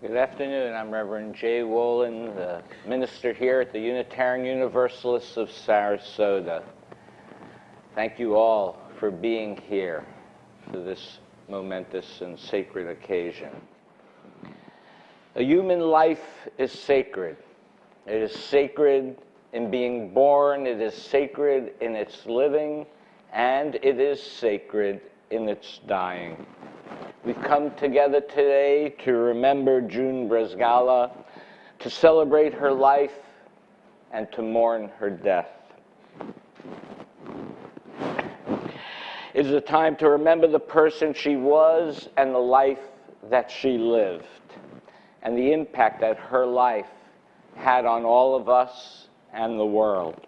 Good afternoon. I'm Reverend J. Wolin, the minister here at the Unitarian Universalists of Sarasota. Thank you all for being here for this momentous and sacred occasion. A human life is sacred. It is sacred in being born, it is sacred in its living, and it is sacred in its dying. We've come together today to remember June Brasgalla, to celebrate her life, and to mourn her death. It is a time to remember the person she was and the life that she lived, and the impact that her life had on all of us and the world.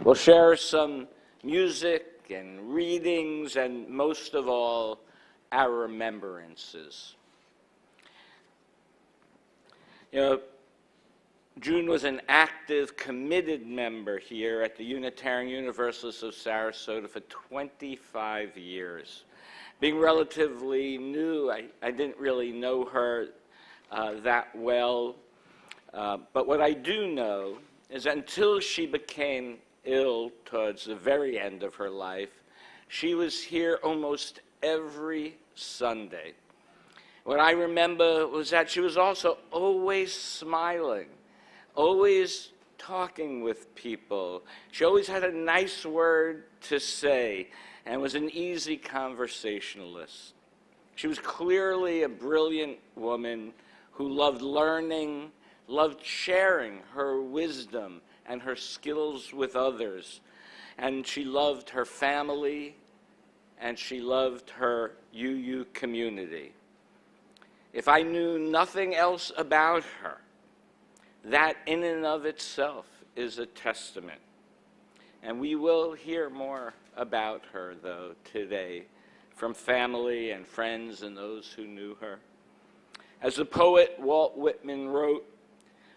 We'll share some music and readings, and most of all, our remembrances. You know, June was an active, committed member here at the Unitarian Universalists of Sarasota for 25 years. Being relatively new, I didn't really know her that well, but what I do know is until she became ill towards the very end of her life, she was here almost every Sunday. What I remember was that she was also always smiling, always talking with people. She always had a nice word to say and was an easy conversationalist. She was clearly a brilliant woman who loved learning, loved sharing her wisdom and her skills with others. And she loved her family, and she loved her UU community. If I knew nothing else about her, that in and of itself is a testament. And we will hear more about her, though, today, from family and friends and those who knew her. As the poet Walt Whitman wrote,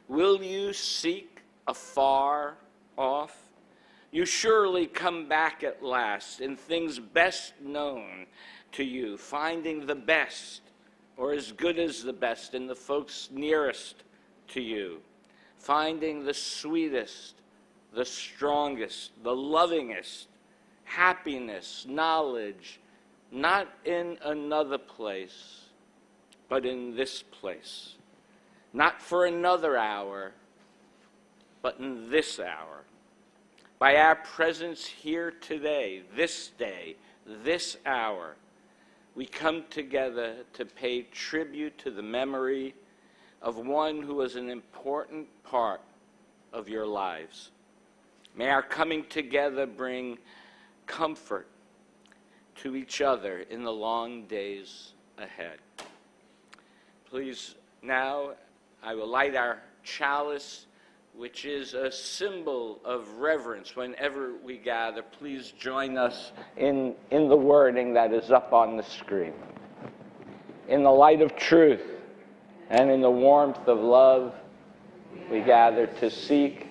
"Will you seek afar off? You surely come back at last in things best known to you, finding the best or as good as the best in the folks nearest to you, finding the sweetest, the strongest, the lovingest, happiness, knowledge, not in another place, but in this place, not for another hour, but in this hour. By our presence here today, this day, this hour, we come together to pay tribute to the memory of one who was an important part of your lives. May our coming together bring comfort to each other in the long days ahead." Please, now I will light our chalice, which is a symbol of reverence whenever we gather. Please join us in the wording that is up on the screen. In the light of truth and in the warmth of love, we gather to seek,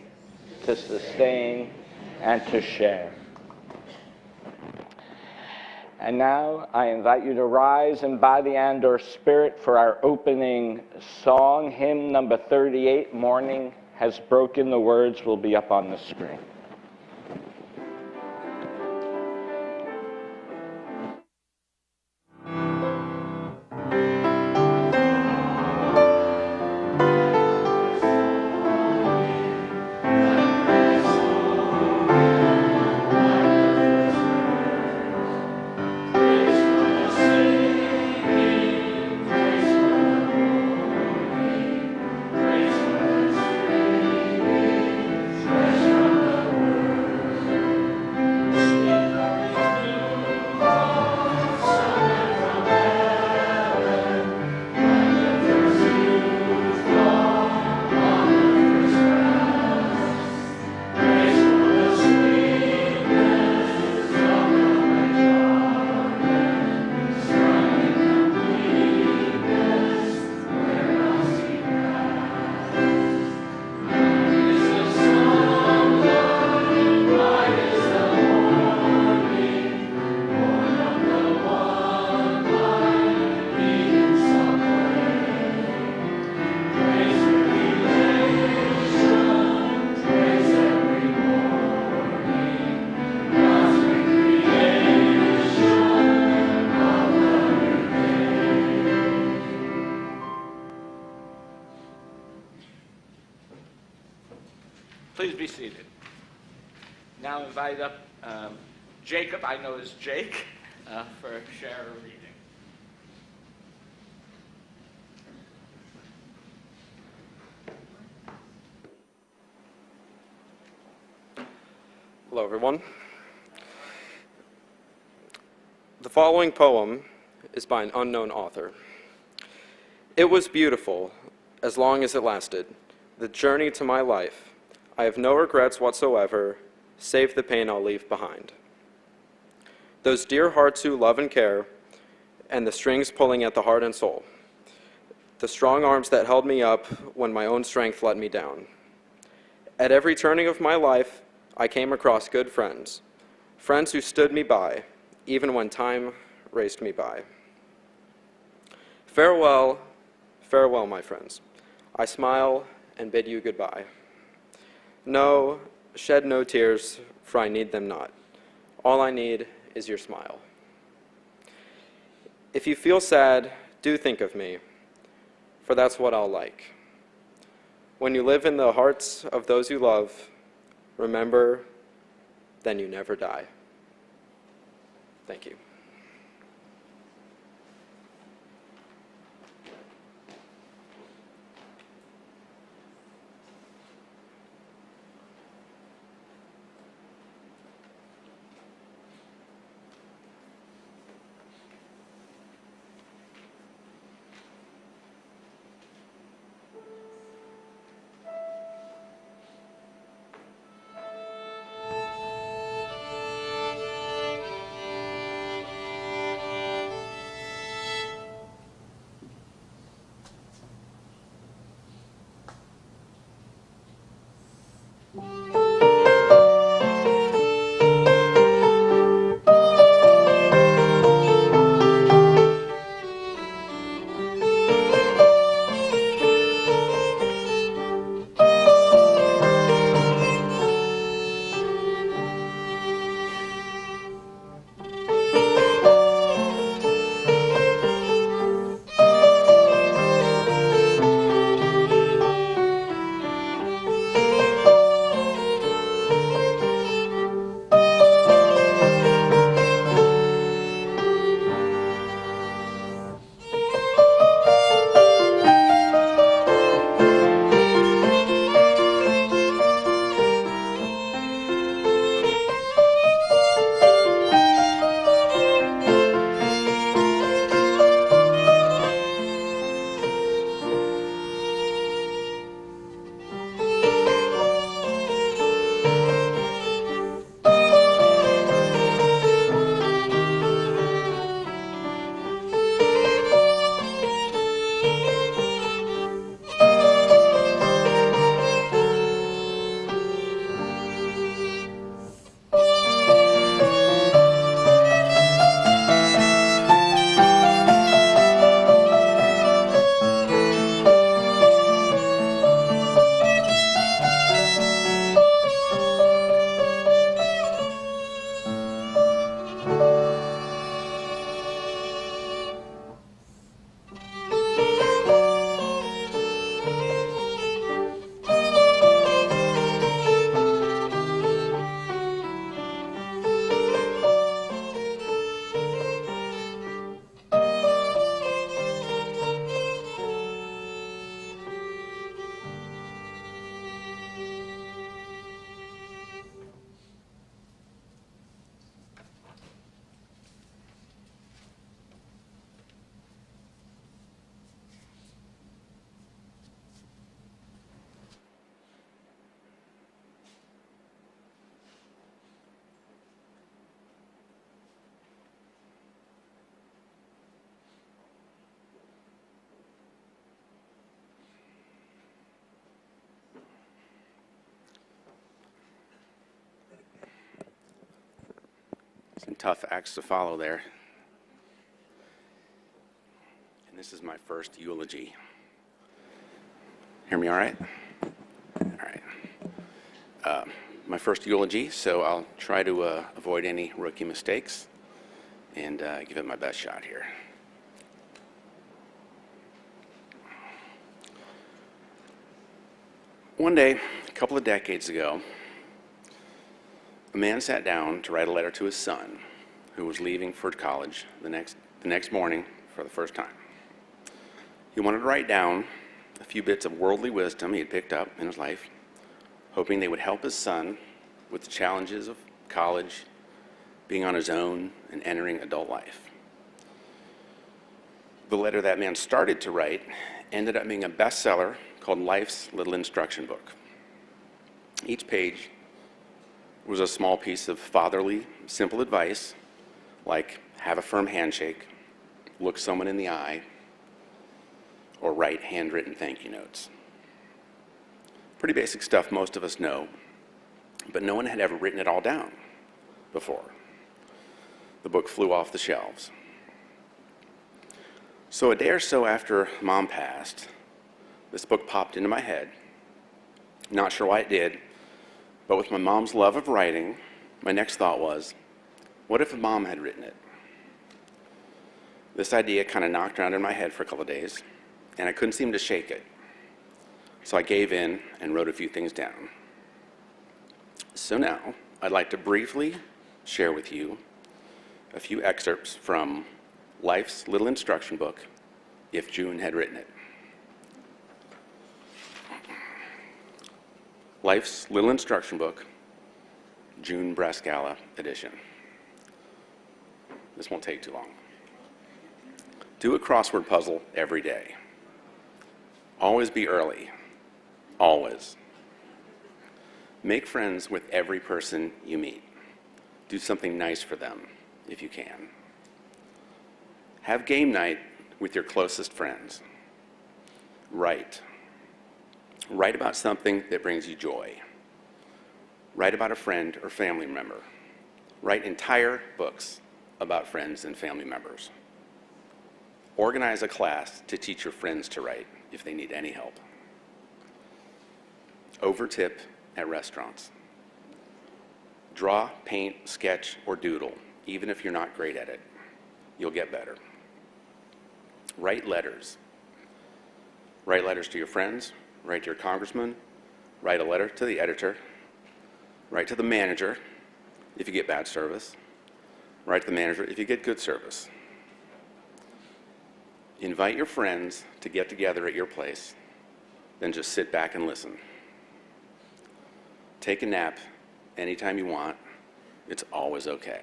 to sustain, and to share. And now I invite you to rise in body and or spirit for our opening song, hymn number 38, Morning Has Broken. The words will be up on the screen. Praise invite up Jacob, I know as Jake, for a share a reading. Hello, everyone. The following poem is by an unknown author. It was beautiful, as long as it lasted, the journey to my life. I have no regrets whatsoever, save the pain I'll leave behind. Those dear hearts who love and care, and the strings pulling at the heart and soul. The strong arms that held me up when my own strength let me down. At every turning of my life, I came across good friends, friends who stood me by, even when time raced me by. Farewell, farewell, my friends. I smile and bid you goodbye. No, shed no tears, for I need them not. All I need is your smile. If you feel sad, do think of me, for that's what I'll like. When you live in the hearts of those you love, remember, then you never die. Thank you. Some tough acts to follow there. And this is my first eulogy. Hear me all right? All right. My first eulogy, so I'll try to avoid any rookie mistakes and give it my best shot here. One day, a couple of decades ago, a man sat down to write a letter to his son, who was leaving for college the next morning for the first time. He wanted to write down a few bits of worldly wisdom he had picked up in his life, hoping they would help his son with the challenges of college, being on his own, and entering adult life. The letter that man started to write ended up being a bestseller called Life's Little Instruction Book. Each page was a small piece of fatherly, simple advice, like have a firm handshake, look someone in the eye, or write handwritten thank you notes. Pretty basic stuff most of us know, but no one had ever written it all down before. The book flew off the shelves. So a day or so after Mom passed, this book popped into my head. Not sure why it did, but with my mom's love of writing, my next thought was, what if Mom had written it? This idea kind of knocked around in my head for a couple of days, and I couldn't seem to shake it. So I gave in and wrote a few things down. So now, I'd like to briefly share with you a few excerpts from Life's Little Instruction Book, If June Had Written It. Life's Little Instruction Book, June Brasgalla edition. This won't take too long. Do a crossword puzzle every day. Always be early. Always. Make friends with every person you meet. Do something nice for them if you can. Have game night with your closest friends. Write. Write about something that brings you joy. Write about a friend or family member. Write entire books about friends and family members. Organize a class to teach your friends to write if they need any help. Overtip at restaurants. Draw, paint, sketch, or doodle, even if you're not great at it. You'll get better. Write letters. Write letters to your friends, write to your congressman, write a letter to the editor, write to the manager if you get bad service, write to the manager if you get good service. Invite your friends to get together at your place, then just sit back and listen. Take a nap anytime you want. It's always okay.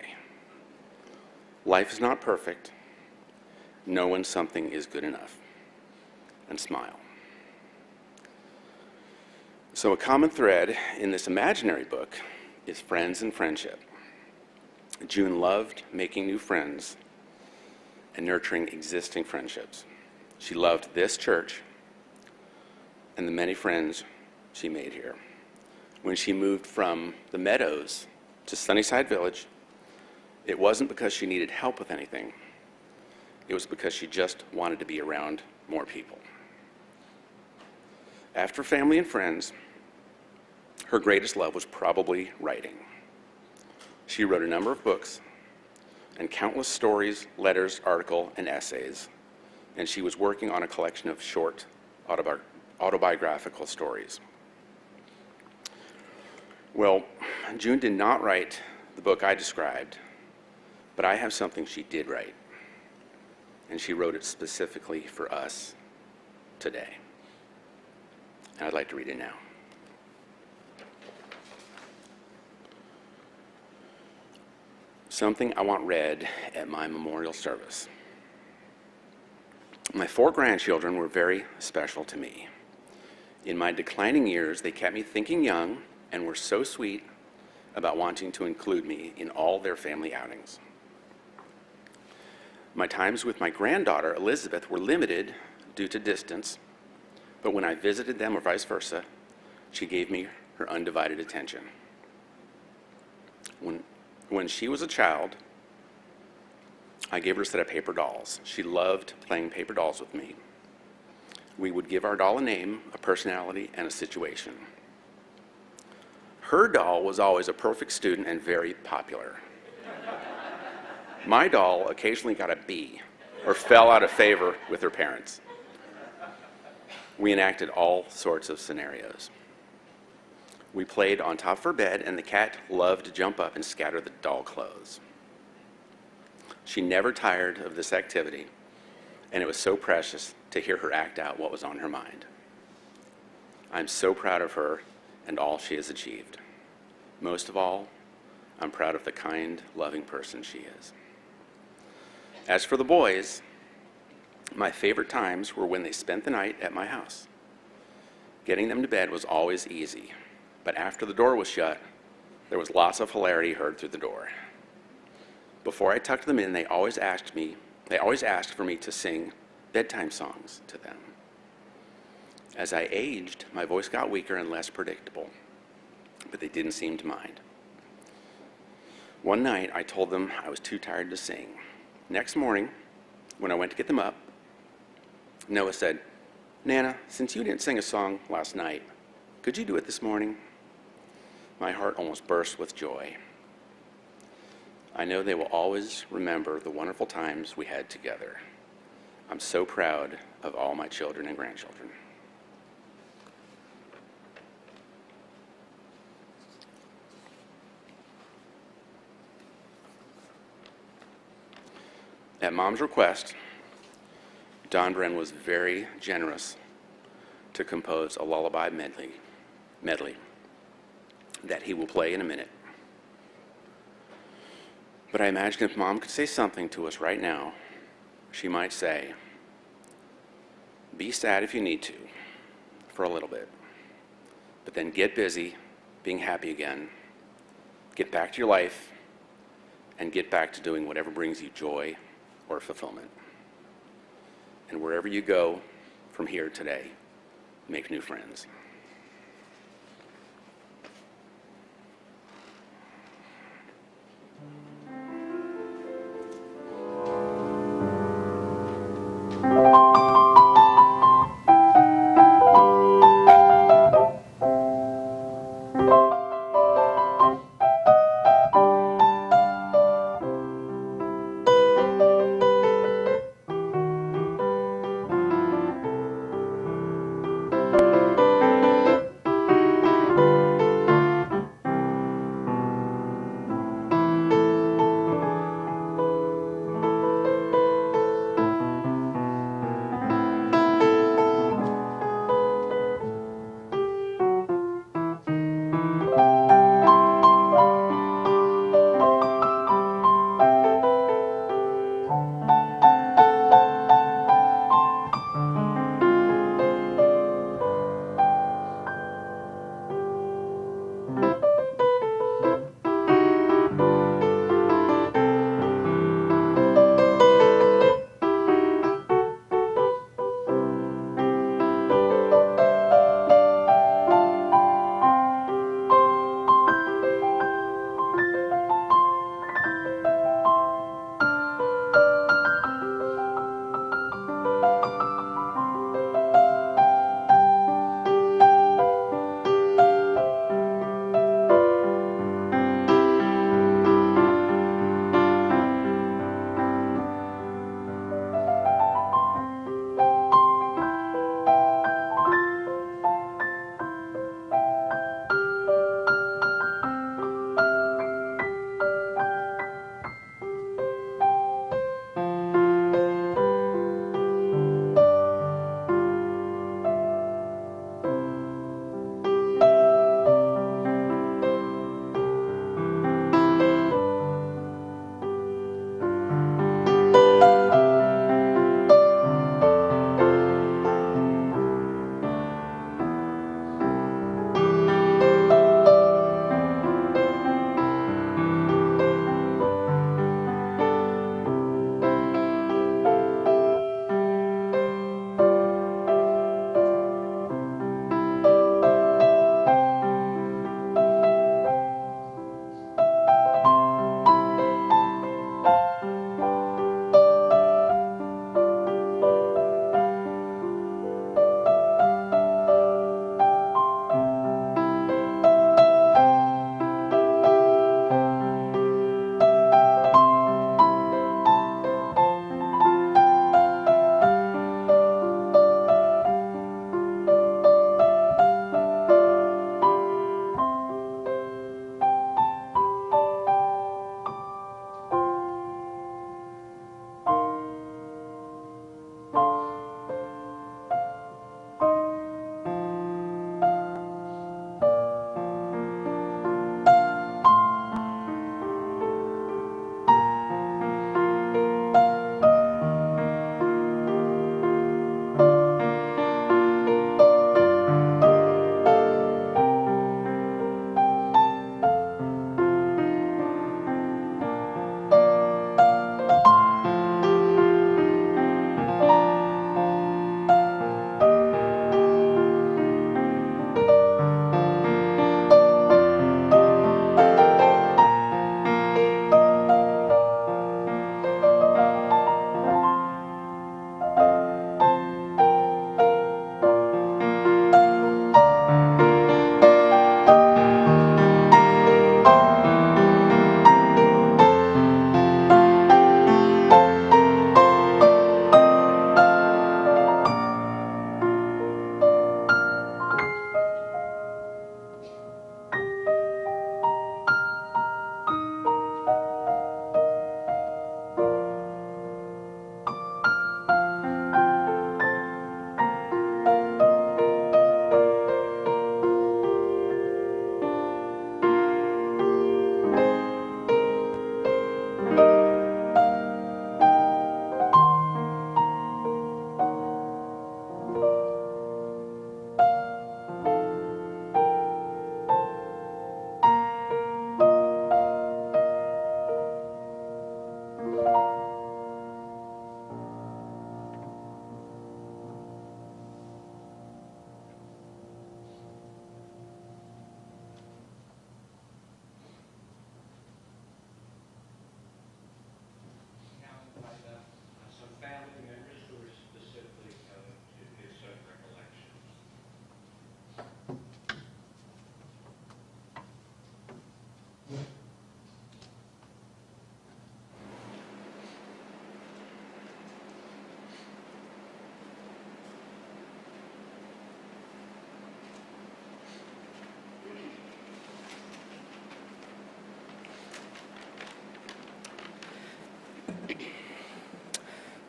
Life is not perfect. Know when something is good enough. And smile. So a common thread in this imaginary book is friends and friendship. June loved making new friends and nurturing existing friendships. She loved this church and the many friends she made here. When she moved from the Meadows to Sunnyside Village, it wasn't because she needed help with anything. It was because she just wanted to be around more people. After family and friends, her greatest love was probably writing. She wrote a number of books and countless stories, letters, articles, and essays, and she was working on a collection of short autobiographical stories. Well, June did not write the book I described, but I have something she did write, and she wrote it specifically for us today. And I'd like to read it now. Something I want read at my memorial service. My 4 grandchildren were very special to me. In my declining years, they kept me thinking young and were so sweet about wanting to include me in all their family outings. My times with my granddaughter, Elizabeth, were limited due to distance, but when I visited them or vice versa, she gave me her undivided attention. When she was a child, I gave her a set of paper dolls. She loved playing paper dolls with me. We would give our doll a name, a personality, and a situation. Her doll was always a perfect student and very popular. My doll occasionally got a B or fell out of favor with her parents. We enacted all sorts of scenarios. We played on top of her bed, and the cat loved to jump up and scatter the doll clothes. She never tired of this activity, and it was so precious to hear her act out what was on her mind. I'm so proud of her and all she has achieved. Most of all, I'm proud of the kind, loving person she is. As for the boys, my favorite times were when they spent the night at my house. Getting them to bed was always easy, but after the door was shut, there was lots of hilarity heard through the door. Before I tucked them in, they always asked for me to sing bedtime songs to them. As I aged, my voice got weaker and less predictable, but they didn't seem to mind. One night, I told them I was too tired to sing. Next morning, when I went to get them up, Noah said, "Nana, since you didn't sing a song last night, could you do it this morning?" My heart almost burst with joy. I know they will always remember the wonderful times we had together. I'm so proud of all my children and grandchildren. At Mom's request, Don Bren was very generous to compose a lullaby medley that he will play in a minute. But I imagine if Mom could say something to us right now, she might say, "Be sad if you need to, for a little bit, but then get busy being happy again, get back to your life, and get back to doing whatever brings you joy or fulfillment. And wherever you go from here today, make new friends."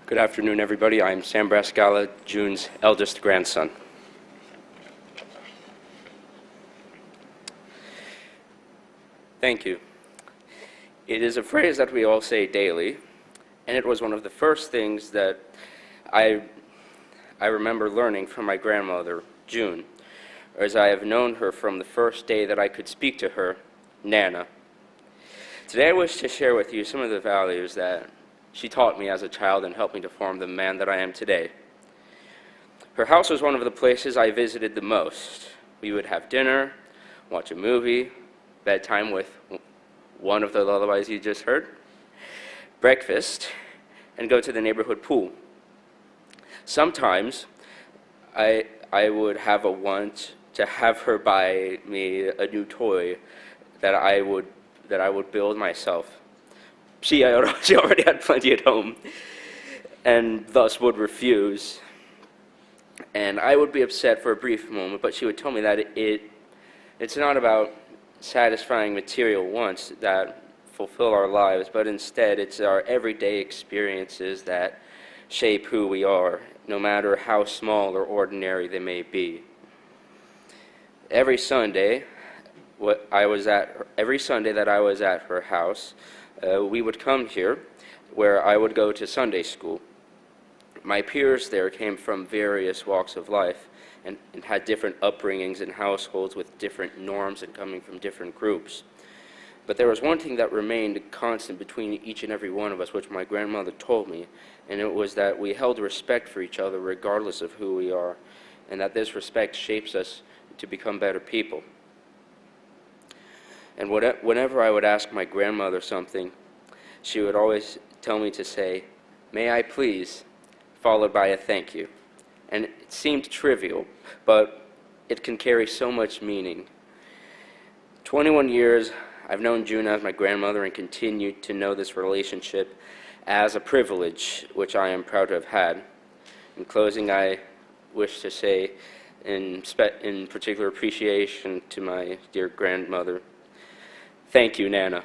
Good afternoon, everybody. I'm Sam Brasgalla, June's eldest grandson. Thank you. It is a phrase that we all say daily, and it was one of the first things that I remember learning from my grandmother, June, as I have known her from the first day that I could speak to her, Nana. Today I wish to share with you some of the values that she taught me as a child and helped me to form the man that I am today. Her house was one of the places I visited the most. We would have dinner, watch a movie, bedtime with one of the lullabies you just heard, breakfast, and go to the neighborhood pool. Sometimes I would have a want to have her buy me a new toy that I would build myself. She already had plenty at home, and thus would refuse. And I would be upset for a brief moment, but she would tell me that it's not about satisfying material wants that fulfill our lives, but instead it's our everyday experiences that shape who we are, no matter how small or ordinary they may be. Every Sunday that I was at her house, we would come here, where I would go to Sunday school. My peers there came from various walks of life and had different upbringings in households with different norms and coming from different groups. But there was one thing that remained constant between each and every one of us, which my grandmother told me, and it was that we held respect for each other regardless of who we are, and that this respect shapes us to become better people. And whenever I would ask my grandmother something, she would always tell me to say, "May I please," followed by a thank you. And it seemed trivial, but it can carry so much meaning. 21 years, I've known June as my grandmother and continued to know this relationship as a privilege, which I am proud to have had. In closing, I wish to say, in particular appreciation to my dear grandmother, thank you, Nana.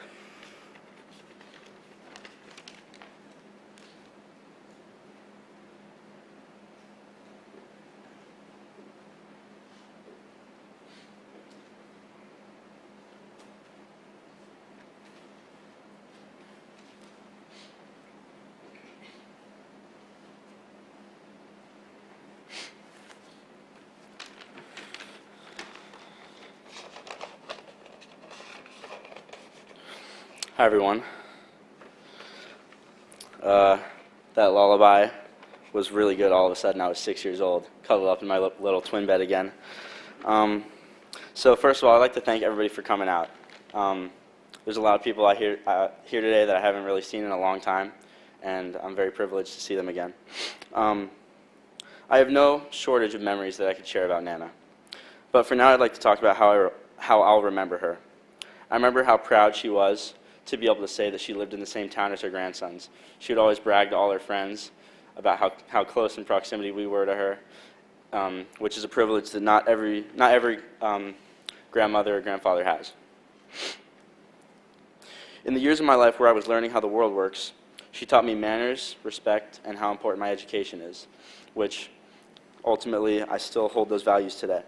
Hi, everyone. That lullaby was really good all of a sudden. I was 6 years old, cuddled up in my little twin bed again. So first of all, I'd like to thank everybody for coming out. There's a lot of people here today that I haven't really seen in a long time, and I'm very privileged to see them again. I have no shortage of memories that I could share about Nana. But for now, I'd like to talk about how I'll remember her. I remember how proud she was to be able to say that she lived in the same town as her grandsons. She would always brag to all her friends about how close in proximity we were to her, which is a privilege that not every grandmother or grandfather has. In the years of my life where I was learning how the world works, she taught me manners, respect, and how important my education is, which ultimately I still hold those values today.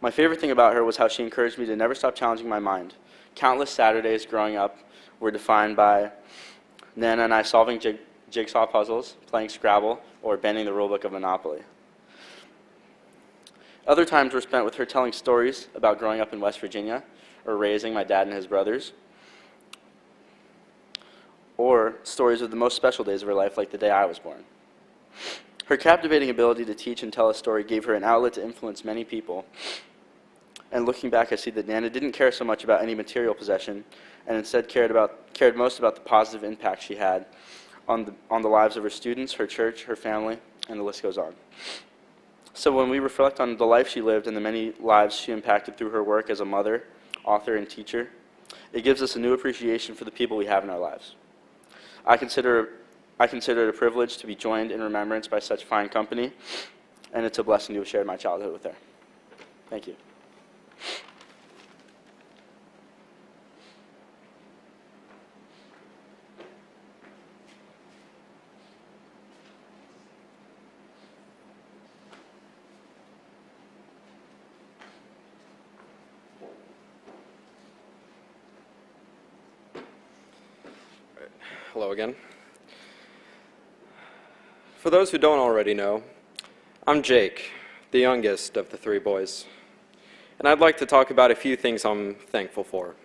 My favorite thing about her was how she encouraged me to never stop challenging my mind. Countless Saturdays growing up were defined by Nana and I solving jigsaw puzzles, playing Scrabble, or bending the rulebook of Monopoly. Other times were spent with her telling stories about growing up in West Virginia, or raising my dad and his brothers, or stories of the most special days of her life, like the day I was born. Her captivating ability to teach and tell a story gave her an outlet to influence many people. And looking back, I see that Nana didn't care so much about any material possession, and instead cared most about the positive impact she had on the lives of her students, her church, her family, and the list goes on. So when we reflect on the life she lived and the many lives she impacted through her work as a mother, author, and teacher, it gives us a new appreciation for the people we have in our lives. I consider it a privilege to be joined in remembrance by such fine company, and it's a blessing to have shared my childhood with her. Thank you. Hello again. For those who don't already know, I'm Jake, the youngest of the three boys, and I'd like to talk about a few things I'm thankful for.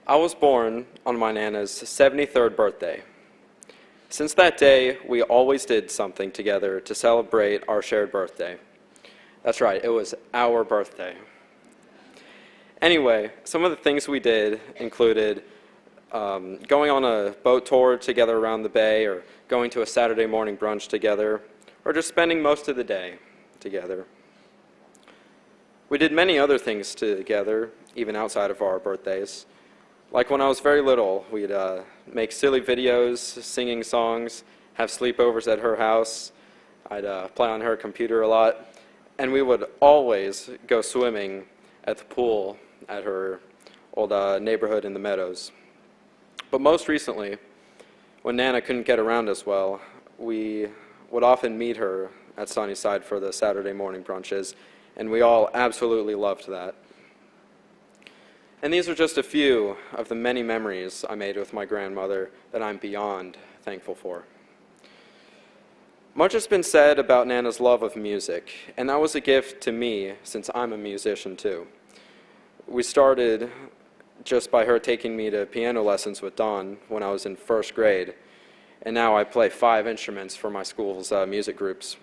I was born on my Nana's 73rd birthday. Since that day, we always did something together to celebrate our shared birthday. That's right, it was our birthday. Anyway, some of the things we did included going on a boat tour together around the bay, or going to a Saturday morning brunch together, or just spending most of the day together. We did many other things together, even outside of our birthdays. Like when I was very little, we'd make silly videos, singing songs, have sleepovers at her house. I'd play on her computer a lot, and we would always go swimming at the pool at her old neighborhood in the Meadows. But most recently, when Nana couldn't get around as well, we would often meet her at Sunnyside for the Saturday morning brunches, and we all absolutely loved that. And these are just a few of the many memories I made with my grandmother that I'm beyond thankful for. Much has been said about Nana's love of music, and that was a gift to me since I'm a musician too. We started just by her taking me to piano lessons with Dawn when I was in first grade, and now I play 5 instruments for my school's music groups.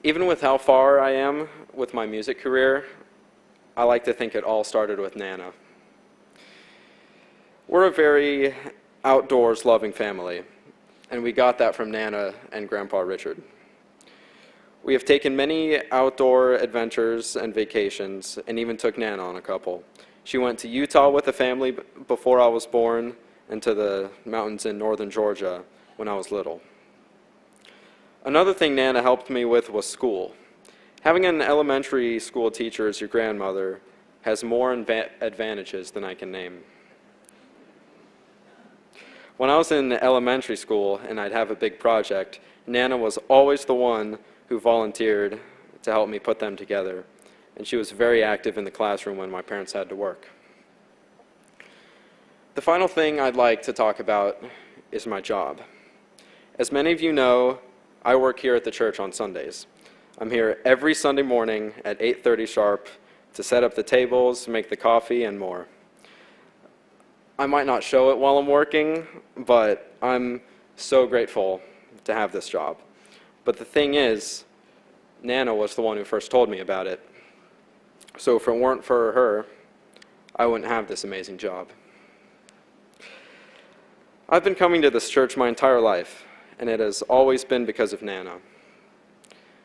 Even with how far I am with my music career, I like to think it all started with Nana. We're a very outdoors loving family, and we got that from Nana and Grandpa Richard. We have taken many outdoor adventures and vacations, and even took Nana on a couple. She went to Utah with the family before I was born, and to the mountains in northern Georgia when I was little. Another thing Nana helped me with was school. Having an elementary school teacher as your grandmother has more advantages than I can name. When I was in elementary school and I'd have a big project, Nana was always the one who volunteered to help me put them together, and she was very active in the classroom when my parents had to work. The final thing I'd like to talk about is my job. As many of you know, I work here at the church on Sundays. I'm here every Sunday morning at 8:30 sharp to set up the tables, make the coffee, and more. I might not show it while I'm working, but I'm so grateful to have this job. But the thing is, Nana was the one who first told me about it. So if it weren't for her, I wouldn't have this amazing job. I've been coming to this church my entire life, and it has always been because of Nana.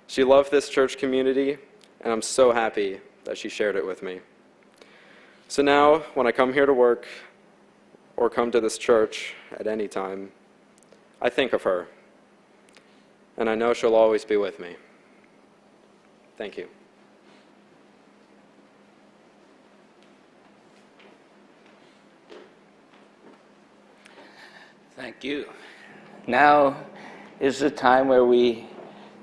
She loved this church community, and I'm so happy that she shared it with me. So now, when I come here to work, or come to this church at any time, I think of her, and I know she'll always be with me. Thank you. Thank you. Now is the time where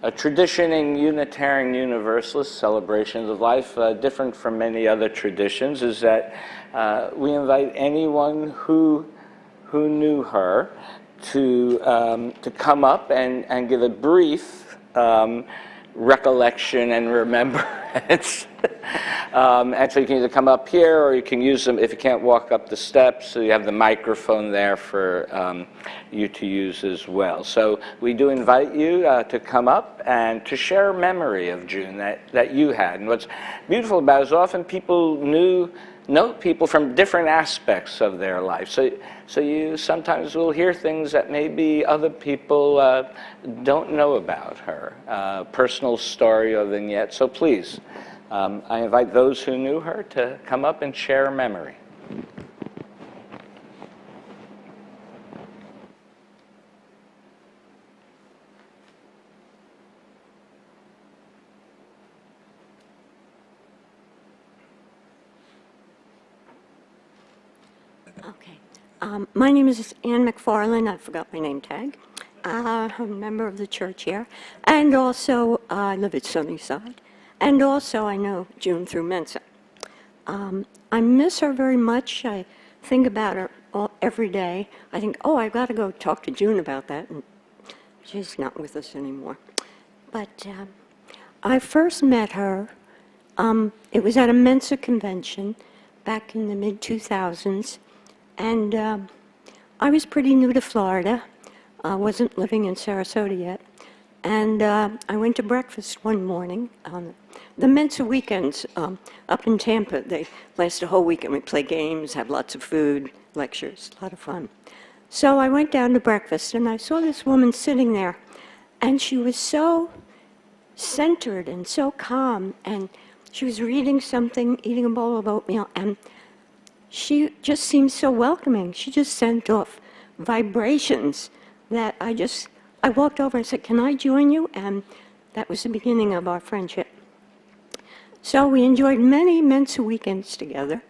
a tradition in Unitarian Universalist celebrations of life, different from many other traditions, is that we invite anyone who knew her to come up and give a brief recollection and remembrance. And so you can either come up here, or you can use them if you can't walk up the steps. So you have the microphone there for you to use as well. So we do invite you to come up and to share a memory of June that you had. And what's beautiful about it is often people know people from different aspects of their life. So you sometimes will hear things that maybe other people don't know about her, personal story or vignette. So please, I invite those who knew her to come up and share a memory. Okay. My name is Ann McFarland. I forgot my name tag. I'm a member of the church here. And also, I live at Sunnyside. And also, I know June through Mensa. I miss her very much. I think about her every day. I think, oh, I've got to go talk to June about that. And she's not with us anymore. But I first met her, it was at a Mensa convention back in the mid-2000s. And I was pretty new to Florida. I wasn't living in Sarasota yet. And I went to breakfast one morning. The Mensa weekends up in Tampa, they last a whole weekend. We play games, have lots of food, lectures, a lot of fun. So I went down to breakfast, and I saw this woman sitting there. And she was so centered and so calm. And she was reading something, eating a bowl of oatmeal. And she just seemed so welcoming. She just sent off vibrations that I walked over and said, "Can I join you?" And that was the beginning of our friendship. So we enjoyed many Mensa weekends together.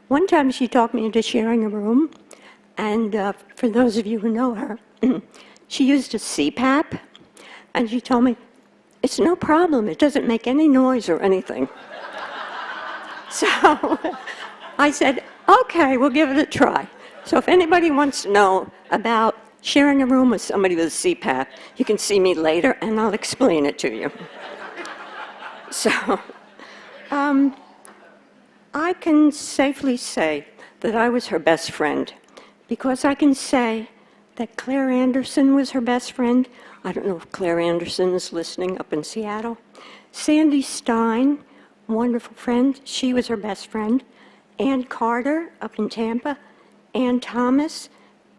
One time she talked me into sharing a room, and for those of you who know her, she used a CPAP, and she told me, "It's no problem, it doesn't make any noise or anything." So I said, "Okay, we'll give it a try." So if anybody wants to know about sharing a room with somebody with a CPAP, you can see me later and I'll explain it to you. So I can safely say that I was her best friend, because I can say that Claire Anderson was her best friend. I don't know if Claire Anderson is listening up in Seattle. Sandy Stein, wonderful friend, she was her best friend. Ann Carter up in Tampa. Ann Thomas,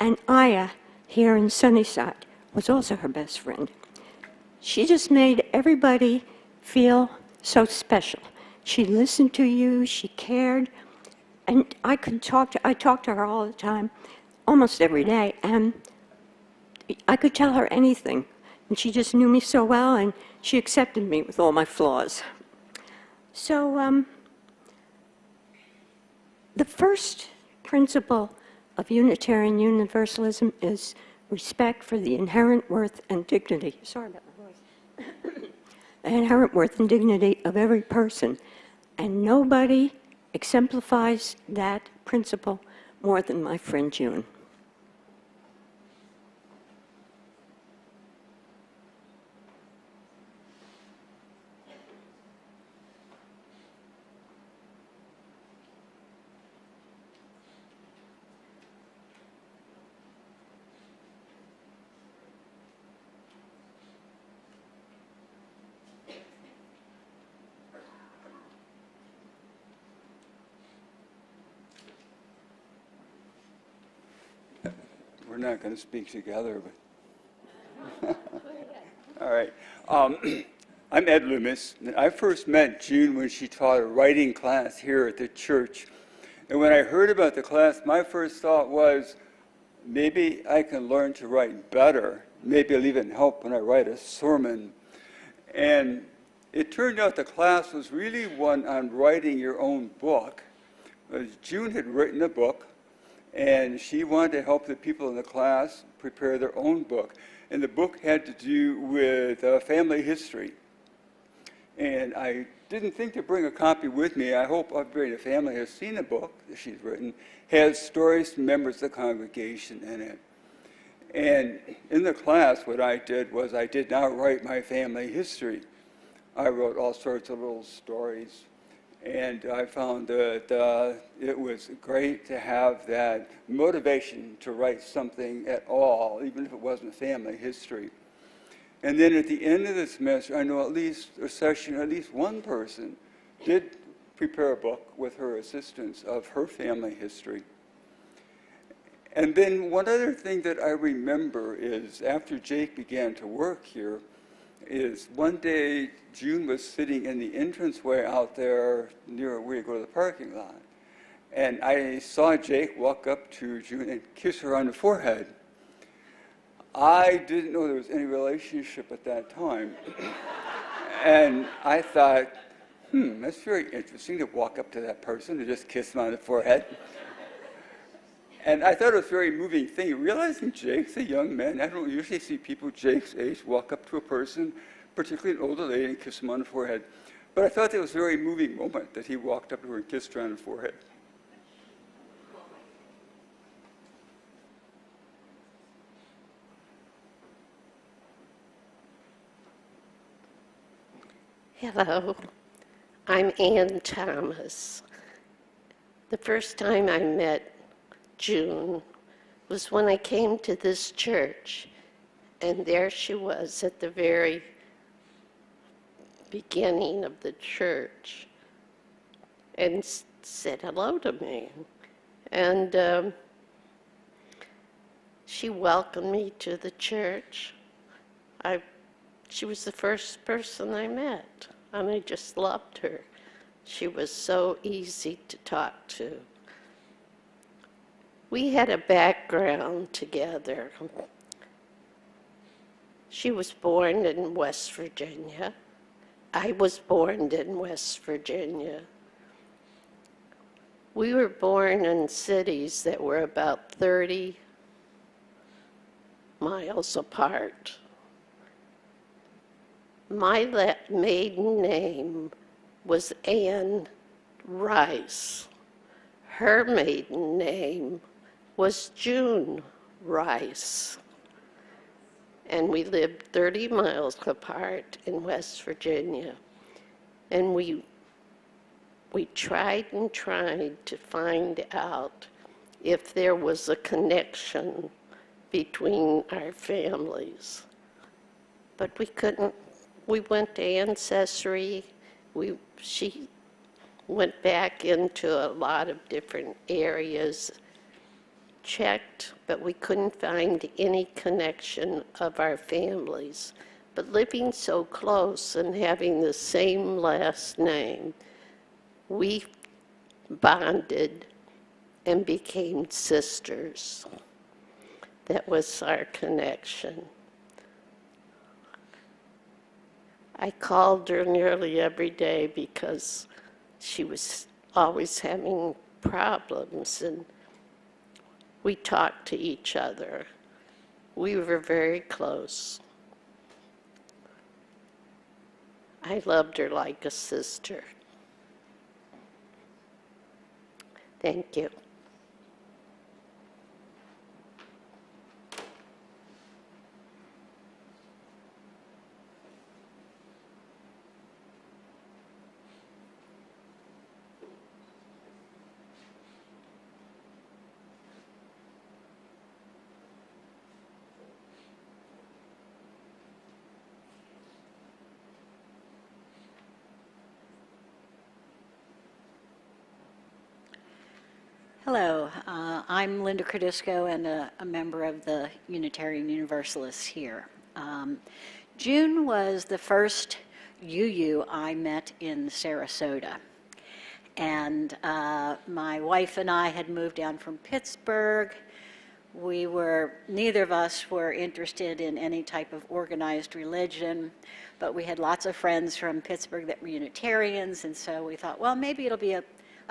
and Aya here in Sunnyside was also her best friend. She just made everybody feel so special. She listened to you, she cared, and I talked to her all the time, almost every day, and I could tell her anything, and she just knew me so well, and she accepted me with all my flaws. So the first principle of Unitarian Universalism is respect for the inherent worth and dignity. Sorry about my voice. The inherent worth and dignity of every person. And nobody exemplifies that principle more than my friend June. We're not going to speak together, but all right. I'm Ed Loomis, and I first met June when she taught a writing class here at the church. And when I heard about the class, my first thought was, maybe I can learn to write better. Maybe it'll even help when I write a sermon. And it turned out the class was really one on writing your own book. June had written a book, and she wanted to help the people in the class prepare their own book. And the book had to do with family history. And I didn't think to bring a copy with me. I hope everybody in the family has seen the book that she's written. Has stories from members of the congregation in it. And in the class, what I did was I did not write my family history. I wrote all sorts of little stories. And I found that it was great to have that motivation to write something at all, even if it wasn't family history. And then at the end of the semester, I know at least a session, at least one person did prepare a book with her assistance of her family history. And then one other thing that I remember is after Jake began to work here, is one day June was sitting in the entranceway out there near where you go to the parking lot. And I saw Jake walk up to June and kiss her on the forehead. I didn't know there was any relationship at that time. And I thought, that's very interesting to walk up to that person and just kiss them on the forehead. And I thought it was a very moving thing, realizing Jake's a young man. I don't usually see people Jake's age walk up to a person, particularly an older lady, and kiss them on the forehead. But I thought it was a very moving moment that he walked up to her and kissed her on the forehead. Hello, I'm Ann Thomas. The first time I met June was when I came to this church, and there she was at the very beginning of the church and said hello to me. And she welcomed me to the church. She was the first person I met, and I just loved her. She was so easy to talk to. We had a background together. She was born in West Virginia. I was born in West Virginia. We were born in cities that were about 30 miles apart. My maiden name was Ann Rice. Her maiden name was June Rice. And we lived 30 miles apart in West Virginia. And we tried and tried to find out if there was a connection between our families. But we couldn't. We went to Ancestry. She went back into a lot of different areas, checked, but we couldn't find any connection of our families. But living so close and having the same last name, we bonded and became sisters. That was our connection. I called her nearly every day because she was always having problems, and we talked to each other. We were very close. I loved her like a sister. Thank you. Hello, I'm Linda Credisco and a member of the Unitarian Universalists here. June was the first UU I met in Sarasota. And my wife and I had moved down from Pittsburgh. Neither of us were interested in any type of organized religion, but we had lots of friends from Pittsburgh that were Unitarians, and so we thought, well, maybe it'll be a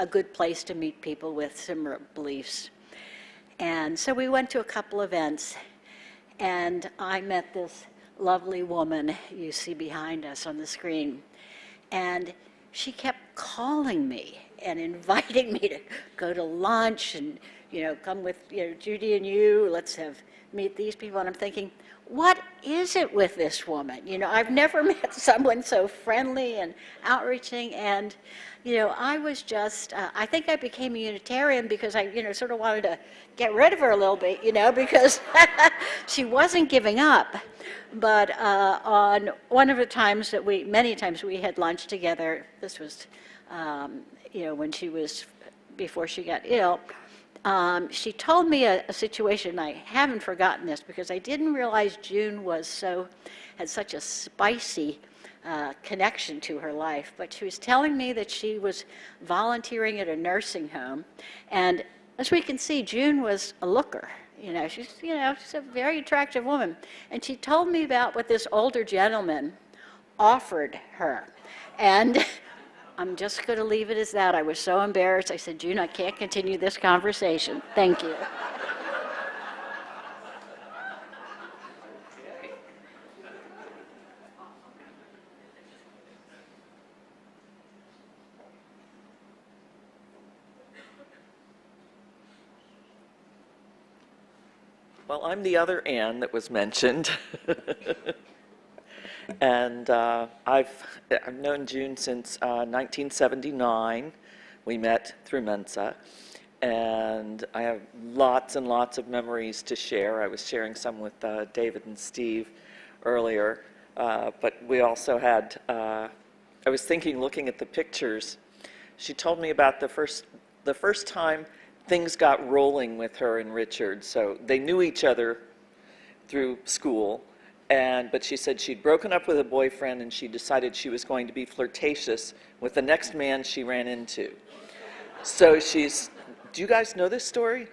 good place to meet people with similar beliefs. And so we went to a couple events, and I met this lovely woman you see behind us on the screen. And she kept calling me and inviting me to go to lunch and, come with, Judy and you, let's meet these people. And I'm thinking, what is it with this woman? I've never met someone so friendly and outreaching, and I was just, I think I became a Unitarian because I, sort of wanted to get rid of her a little bit, because she wasn't giving up. But on one of the times many times we had lunch together, this was, before she got ill, she told me a situation. I haven't forgotten this because I didn't realize June had such a spicy connection to her life. But she was telling me that she was volunteering at a nursing home, and as we can see, June was a looker. She's a very attractive woman, and she told me about what this older gentleman offered her, and I'm just going to leave it as that. I was so embarrassed. I said, June, I can't continue this conversation. Thank you. Well, I'm the other Ann that was mentioned. And I've known June since 1979. We met through Mensa. And I have lots and lots of memories to share. I was sharing some with David and Steve earlier. But we also had, I was thinking, looking at the pictures, she told me about the first time things got rolling with her and Richard. So they knew each other through school, but she said she'd broken up with a boyfriend and she decided she was going to be flirtatious with the next man she ran into. So do you guys know this story?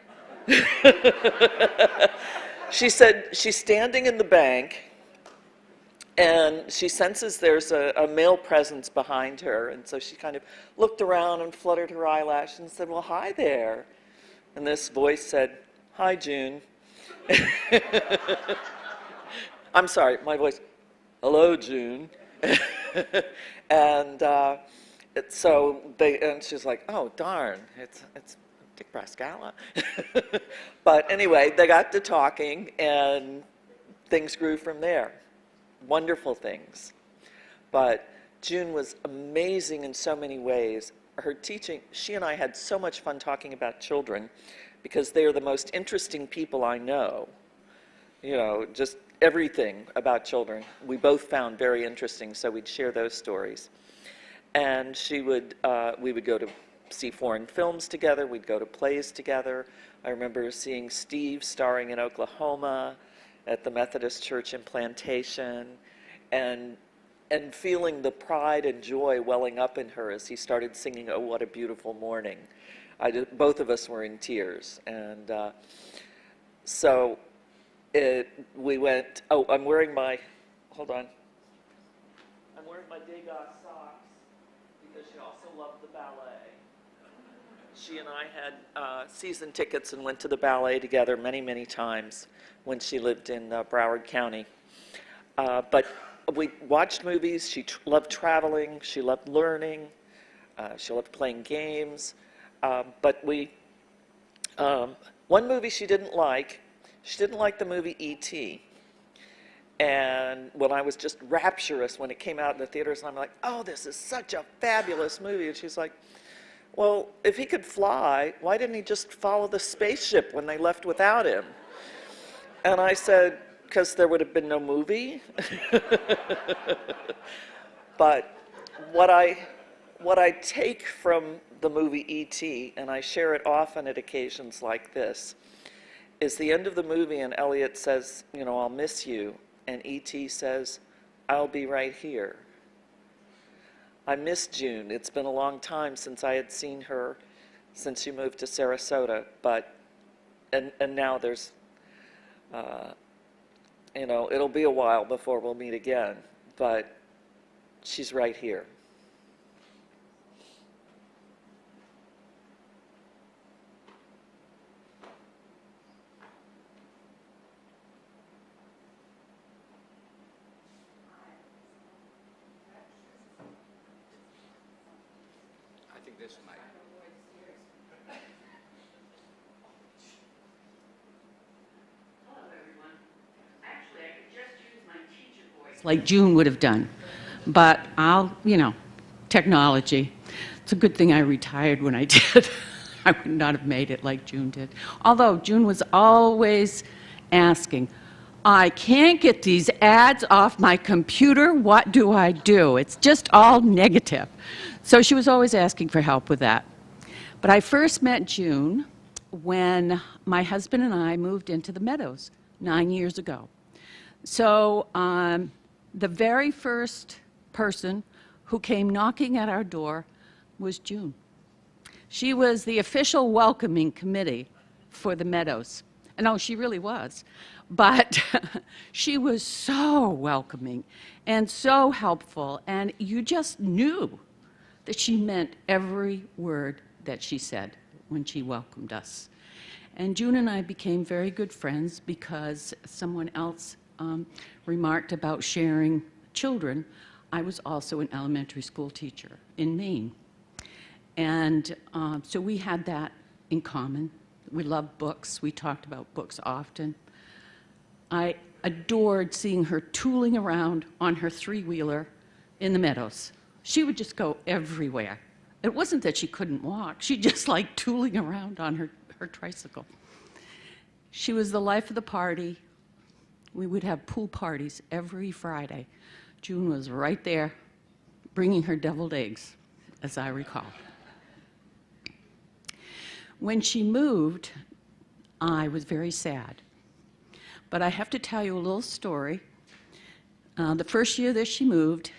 She said she's standing in the bank and she senses there's a male presence behind her, and so she kind of looked around and fluttered her eyelash and said, "Well, hi there." And this voice said, "Hi, June." I'm sorry, my voice, "Hello, June." And and she's like, "Oh, darn, it's Dick Brasgalla." But anyway, they got to talking and things grew from there. Wonderful things. But June was amazing in so many ways. Her teaching, she and I had so much fun talking about children because they are the most interesting people I know. You know, just everything about children we both found very interesting, so we'd share those stories. And we would go to see foreign films together, we'd go to plays together. I remember seeing Steve starring in Oklahoma at the Methodist Church in Plantation, and feeling the pride and joy welling up in her as he started singing "Oh, What a Beautiful Morning." Both of us were in tears. And so we went, I'm wearing my Degas socks because she also loved the ballet. She and I had season tickets and went to the ballet together many, many times when she lived in Broward County. But we watched movies. She loved traveling. She loved learning. She loved playing games. But one movie she didn't like the movie E.T. And when I was just rapturous when it came out in the theaters, and I'm like, "Oh, this is such a fabulous movie." And she's like, "Well, if he could fly, why didn't he just follow the spaceship when they left without him?" And I said, "Because there would have been no movie." But what I take from the movie E.T., and I share it often at occasions like this, is the end of the movie, and Elliot says, "I'll miss you." And E.T. says, "I'll be right here." I miss June. It's been a long time since I had seen her, since she moved to Sarasota. And now there's, it'll be a while before we'll meet again. But she's right here. I think this might. Like June would have done. But technology. It's a good thing I retired when I did. I would not have made it like June did. Although June was always asking, "I can't get these ads off my computer. What do I do? It's just all negative." So she was always asking for help with that. But I first met June when my husband and I moved into the Meadows 9 years ago. So the very first person who came knocking at our door was June. She was the official welcoming committee for the Meadows. No, she really was. But she was so welcoming and so helpful, and you just knew that she meant every word that she said when she welcomed us. And June and I became very good friends because someone else remarked about sharing children. I was also an elementary school teacher in Maine. And so we had that in common. We loved books. We talked about books often. I adored seeing her tooling around on her three-wheeler in the meadows. She would just go everywhere. It wasn't that she couldn't walk. She just liked tooling around on her tricycle. She was the life of the party. We would have pool parties every Friday. June was right there bringing her deviled eggs, as I recall. When she moved, I was very sad. But I have to tell you a little story. The first year that she moved,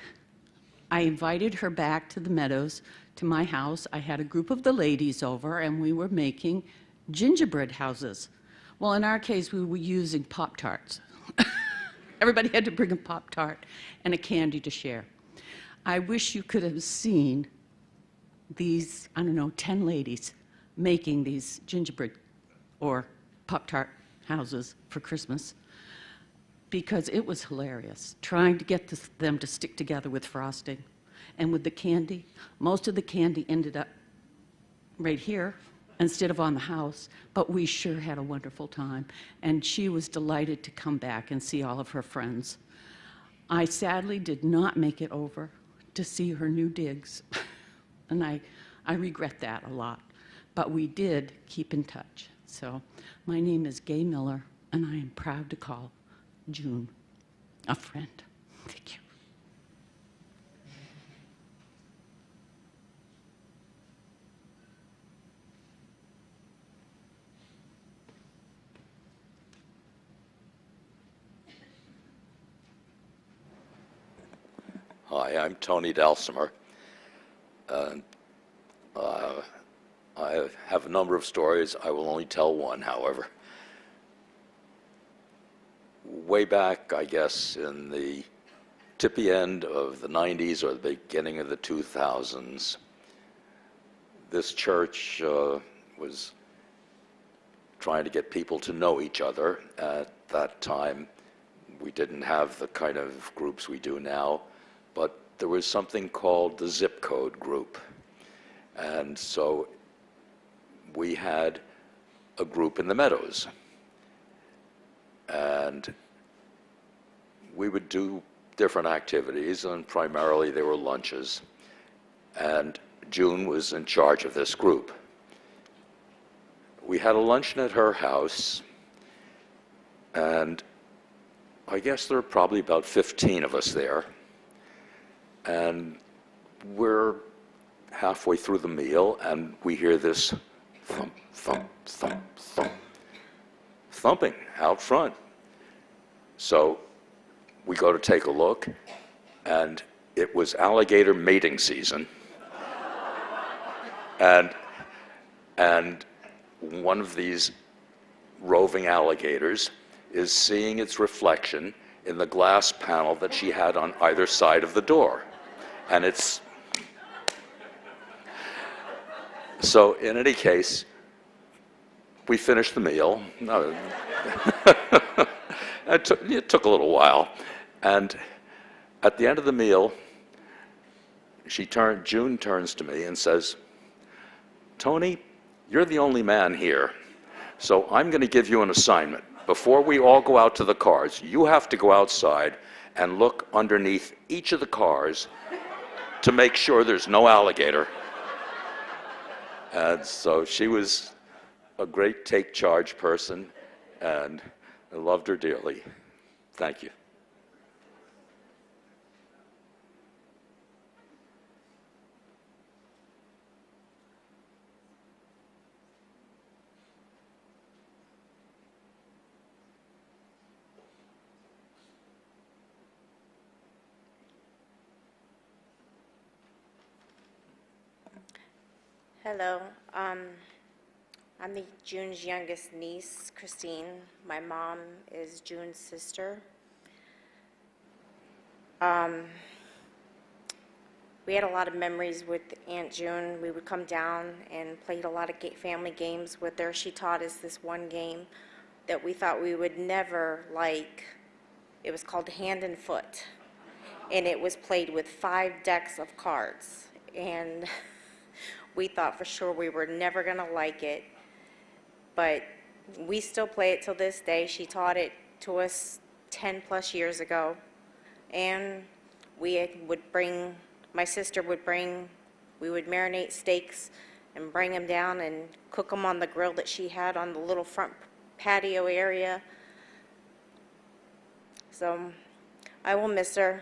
I invited her back to the meadows, to my house. I had a group of the ladies over, and we were making gingerbread houses. Well, in our case, we were using Pop-Tarts. Everybody had to bring a Pop-Tart and a candy to share. I wish you could have seen these, 10 ladies making these gingerbread or Pop-Tart houses for Christmas, because it was hilarious trying to get them to stick together with frosting. And with the candy, most of the candy ended up right here instead of on the house, but we sure had a wonderful time. And she was delighted to come back and see all of her friends. I sadly did not make it over to see her new digs, and I regret that a lot. But we did keep in touch. So my name is Gay Miller, and I am proud to call June a friend. Thank you. Hi, I'm Tony Dalsimer. I have a number of stories. I will only tell one, however. Way back, I guess, in the tippy end of the 90s or the beginning of the 2000s, this church was trying to get people to know each other. At that time, we didn't have the kind of groups we do now, but there was something called the zip code group. And so we had a group in the meadows. And we would do different activities, and primarily they were lunches. And June was in charge of this group. We had a luncheon at her house, and I guess there were probably about 15 of us there. And we're halfway through the meal, and we hear this thump, thump, thump, thump, thumping out front. So we go to take a look, and it was alligator mating season. And one of these roving alligators is seeing its reflection in the glass panel that she had on either side of the door. And it's... So in any case, we finished the meal. No, it took a little while. And at the end of the meal, June turns to me and says, "Tony, you're the only man here, so I'm going to give you an assignment. Before we all go out to the cars, you have to go outside and look underneath each of the cars to make sure there's no alligator." And so she was a great take-charge person, and I loved her dearly. Thank you. Hello. I'm June's youngest niece, Christine. My mom is June's sister. We had a lot of memories with Aunt June. We would come down and played a lot of family games with her. She taught us this one game that we thought we would never like. It was called Hand and Foot, and it was played with 5 decks of cards. And we thought for sure we were never going to like it, but we still play it till this day. She taught it to us 10 plus years ago. And my sister would we would marinate steaks and bring them down and cook them on the grill that she had on the little front patio area. So I will miss her.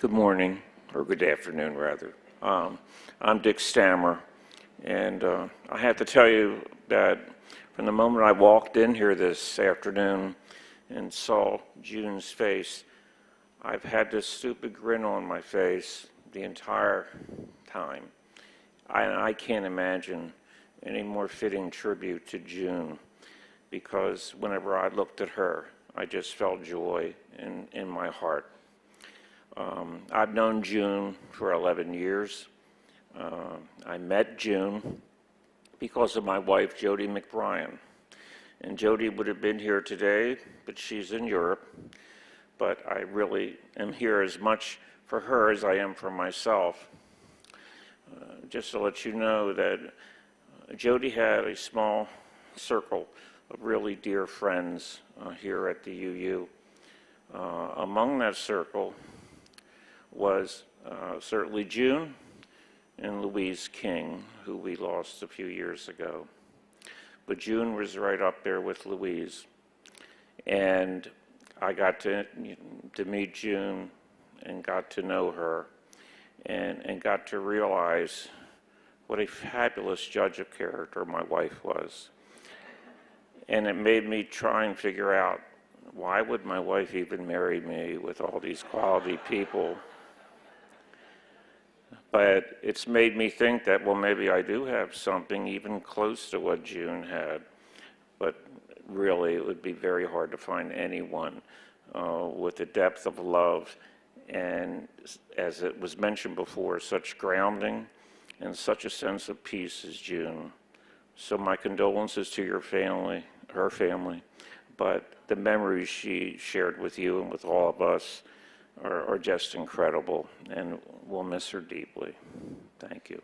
Good morning, or good afternoon, rather. I'm Dick Stammer, and I have to tell you that from the moment I walked in here this afternoon and saw June's face, I've had this stupid grin on my face the entire time. I can't imagine any more fitting tribute to June, because whenever I looked at her, I just felt joy in my heart. I've known June for 11 years. I met June because of my wife, Jody McBrien. And Jody would have been here today, but she's in Europe. But I really am here as much for her as I am for myself. Just to let you know that Jody had a small circle of really dear friends here at the UU. Among that circle was certainly June and Louise King, who we lost a few years ago. But June was right up there with Louise. And I got to meet June and got to know her and got to realize what a fabulous judge of character my wife was. And it made me try and figure out, why would my wife even marry me with all these quality people? But it's made me think that, well, maybe I do have something even close to what June had. But really, it would be very hard to find anyone with the depth of love and, as it was mentioned before, such grounding and such a sense of peace as June. So my condolences to your family, her family, but the memories she shared with you and with all of us are just incredible, and we'll miss her deeply. Thank you.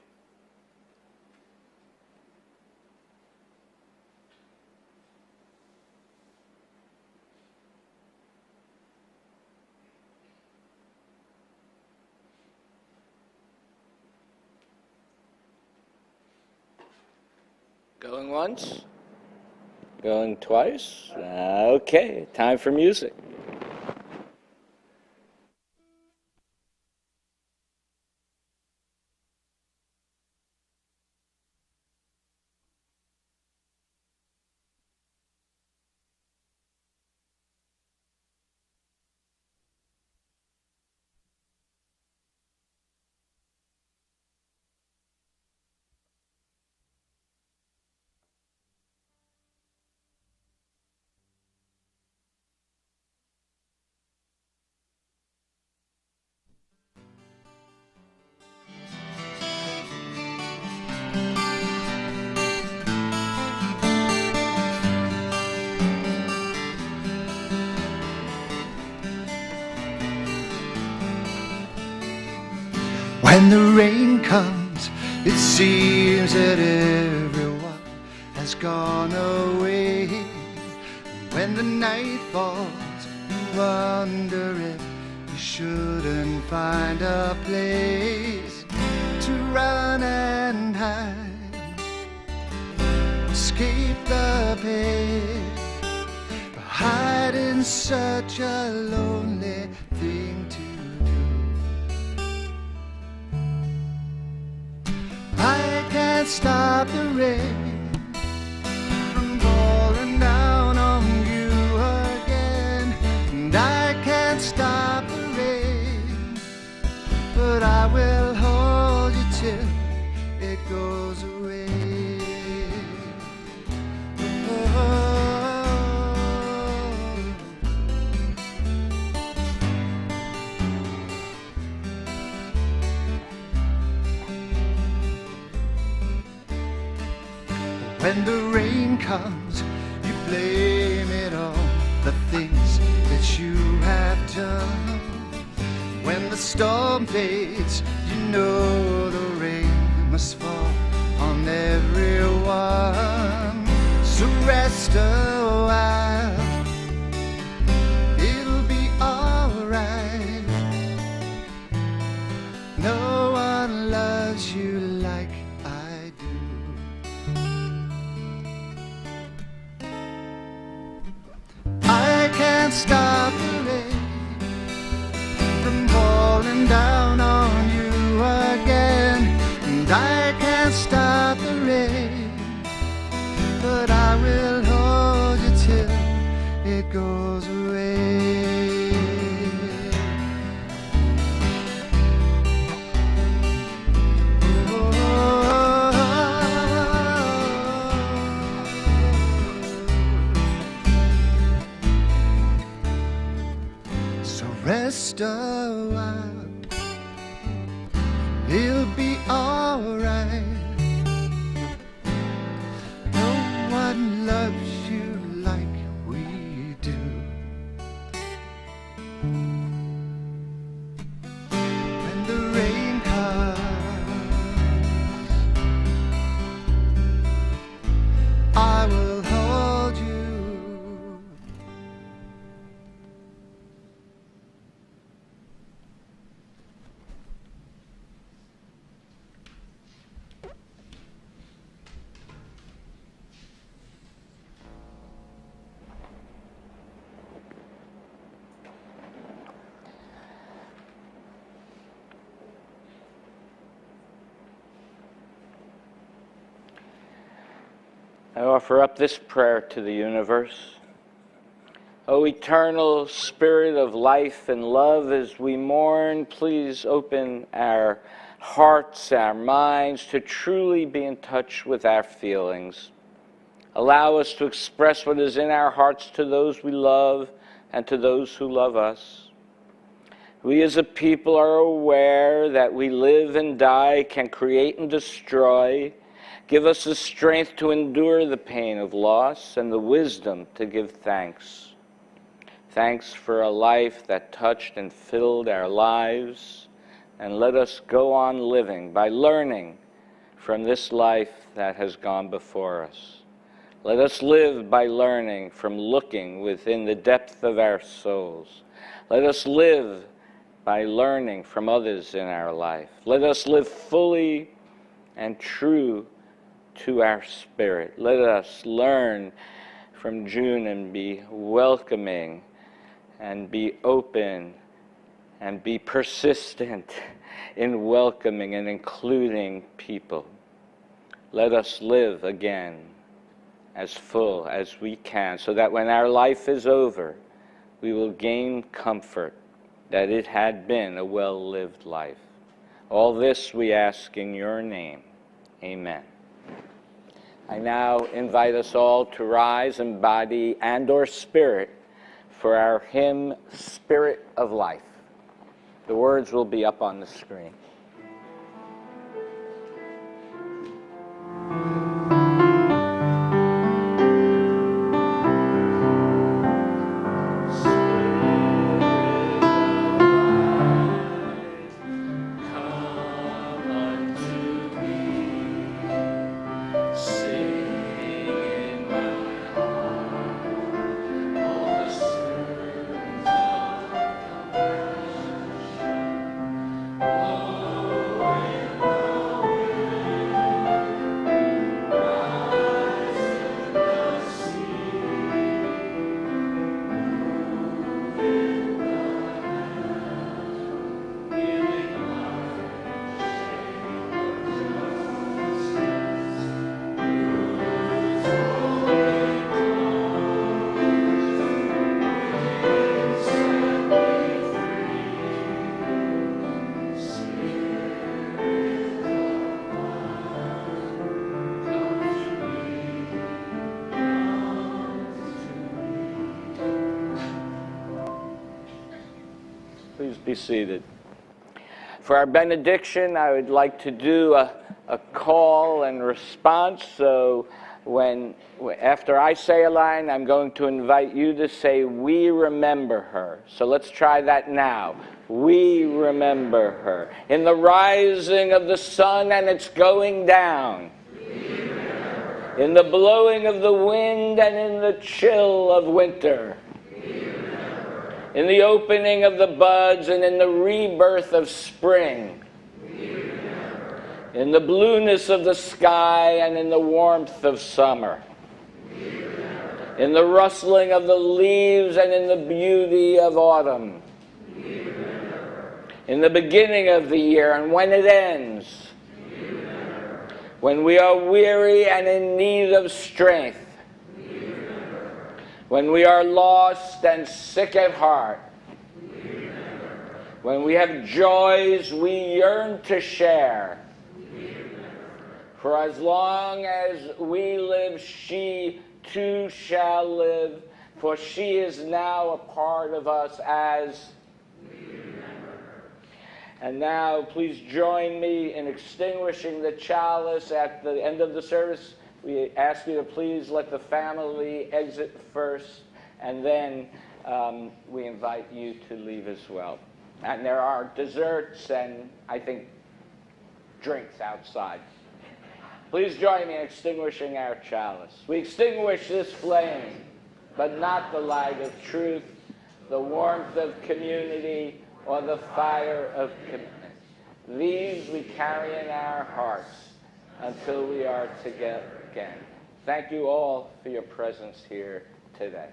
Going once? Going twice? Okay, time for music. When the rain comes, it seems that everyone has gone away. When the night falls, you wonder if you shouldn't find a place to run and hide, escape the pain. Hiding such a lonely thing to I can't stop the rain from falling down on you again, and I can't stop the rain, but I will hold you till it goes away. Oh. When the rain comes, blame it on the things that you have done. When the storm fades, you know the rain must fall on everyone. So rest a while, it'll be alright. No one loves you like I do. I can't stop the rain from falling down on you again, and I can't stop the rain, but I will hold you till it goes away. So rest a while, it'll be alright. No one loves you like we do. When the rain comes, I will hold you. I offer up this prayer to the universe. O eternal Spirit of life and love, as we mourn, please open our hearts, our minds, to truly be in touch with our feelings. Allow us to express what is in our hearts to those we love and to those who love us. We as a people are aware that we live and die, can create and destroy. Give us the strength to endure the pain of loss and the wisdom to give thanks. Thanks for a life that touched and filled our lives, and let us go on living by learning from this life that has gone before us. Let us live by learning from looking within the depth of our souls. Let us live by learning from others in our life. Let us live fully and true to our spirit. Let us learn from June and be welcoming and be open and be persistent in welcoming and including people. Let us live again as full as we can, so that when our life is over, we will gain comfort that it had been a well-lived life. All this we ask in your name. Amen. I now invite us all to rise in body and or spirit for our hymn, Spirit of Life. The words will be up on the screen. Please be seated. For our benediction, I would like to do a call and response. So After I say a line, I'm going to invite you to say, "We remember her." So let's try that now. We remember her. In the rising of the sun and its going down. In the blowing of the wind and in the chill of winter. In the opening of the buds and in the rebirth of spring. In the blueness of the sky and in the warmth of summer. In the rustling of the leaves and in the beauty of autumn. In the beginning of the year and when it ends. When we are weary and in need of strength. When we are lost and sick at heart. When we have joys we yearn to share. For as long as we live, she too shall live, for she is now a part of us as we remember her. And now, please join me in extinguishing the chalice at the end of the service. We ask you to please let the family exit first, and then we invite you to leave as well. And there are desserts and, I think, drinks outside. Please join me in extinguishing our chalice. We extinguish this flame, but not the light of truth, the warmth of community, or the fire of commitment. These we carry in our hearts until we are together again. Thank you all for your presence here today.